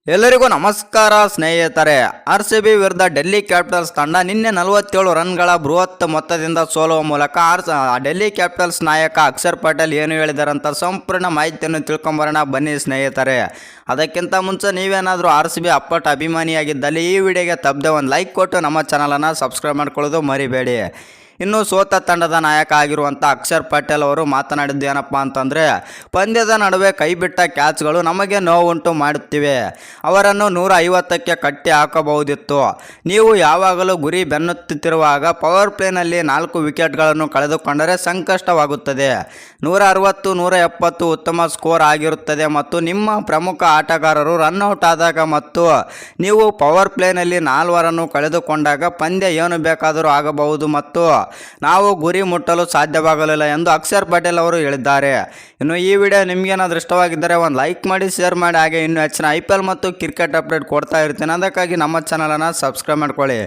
ಎಲ್ಲರಿಗೂ ನಮಸ್ಕಾರ ಸ್ನೇಹಿತರೆ. RCB ವಿರುದ್ಧ ಡೆಲ್ಲಿ ಕ್ಯಾಪಿಟಲ್ಸ್ ತಂಡ ನಿನ್ನೆ 47 ರನ್ಗಳ ಬೃಹತ್ ಮೊತ್ತದಿಂದ ಸೋಲುವ ಮೂಲಕ ಡೆಲ್ಲಿ ಕ್ಯಾಪಿಟಲ್ಸ್ ನಾಯಕ ಅಕ್ಷರ್ ಪಟೇಲ್ ಏನು ಹೇಳಿದಾರಂತ ಸಂಪೂರ್ಣ ಮಾಹಿತಿಯನ್ನು ತಿಳ್ಕೊಂಬರೋಣ ಬನ್ನಿ ಸ್ನೇಹಿತರೆ. ಅದಕ್ಕಿಂತ ಮುಂಚೆ ನೀವೇನಾದರೂ RCB ಅಪ್ಪಟ ಅಭಿಮಾನಿಯಾಗಿದ್ದಲ್ಲಿ ಈ ವಿಡಿಯೋಗೆ ತಪ್ಪದೆ ಒಂದು ಲೈಕ್ ಕೊಟ್ಟು ನಮ್ಮ ಚಾನಲನ್ನು ಸಬ್ಸ್ಕ್ರೈಬ್ ಮಾಡ್ಕೊಳ್ಳೋದು ಮರಿಬೇಡಿ. ಇನ್ನು ಸೋತ ತಂಡದ ನಾಯಕ ಆಗಿರುವಂಥ ಅಕ್ಷರ್ ಪಟೇಲ್ ಅವರು ಮಾತನಾಡಿದ್ದು ಏನಪ್ಪ ಅಂತಂದರೆ, ಪಂದ್ಯದ ನಡುವೆ ಕೈಬಿಟ್ಟ ಕ್ಯಾಚ್ಗಳು ನಮಗೆ ನೋವುಂಟು ಮಾಡುತ್ತಿವೆ. ಅವರನ್ನು 150ಕ್ಕೆ ಕಟ್ಟಿ ಹಾಕಬಹುದಿತ್ತು. ನೀವು ಯಾವಾಗಲೂ ಗುರಿ ಬೆನ್ನುತ್ತಿರುವಾಗ ಪವರ್ ಪ್ಲೇನಲ್ಲಿ 4 ವಿಕೆಟ್ಗಳನ್ನು ಕಳೆದುಕೊಂಡರೆ ಸಂಕಷ್ಟವಾಗುತ್ತದೆ. 160, 170 ಉತ್ತಮ ಸ್ಕೋರ್ ಆಗಿರುತ್ತದೆ ಮತ್ತು ನಿಮ್ಮ ಪ್ರಮುಖ ಆಟಗಾರರು ರನ್ಔಟ್ ಆದಾಗ ಮತ್ತು ನೀವು ಪವರ್ ಪ್ಲೇನಲ್ಲಿ 4ರನ್ನು ಕಳೆದುಕೊಂಡಾಗ ಪಂದ್ಯ ಏನು ಬೇಕಾದರೂ ಆಗಬಹುದು ಮತ್ತು ನಾವು ಗುರಿ ಮುಟ್ಟಲು ಸಾಧ್ಯವಾಗಲಿಲ್ಲ ಎಂದು ಅಕ್ಷರ್ ಪಟೇಲ್ ಅವರು ಹೇಳಿದ್ದಾರೆ. ಇನ್ನು ಈ ವಿಡಿಯೋ ನಿಮಗೇನಾದರೂ ಇಷ್ಟವಾಗಿದ್ದರೆ ಒಂದು ಲೈಕ್ ಮಾಡಿ, ಶೇರ್ ಮಾಡಿ. ಹಾಗೆ ಇನ್ನೂ ಹೆಚ್ಚಿನ IPL ಮತ್ತು ಕ್ರಿಕೆಟ್ ಅಪ್ಡೇಟ್ ಕೊಡ್ತಾ ಇರ್ತೀನಿ. ಅದಕ್ಕಾಗಿ ನಮ್ಮ ಚಾನಲನ್ನು ಸಬ್ಸ್ಕ್ರೈಬ್ ಮಾಡ್ಕೊಳ್ಳಿ.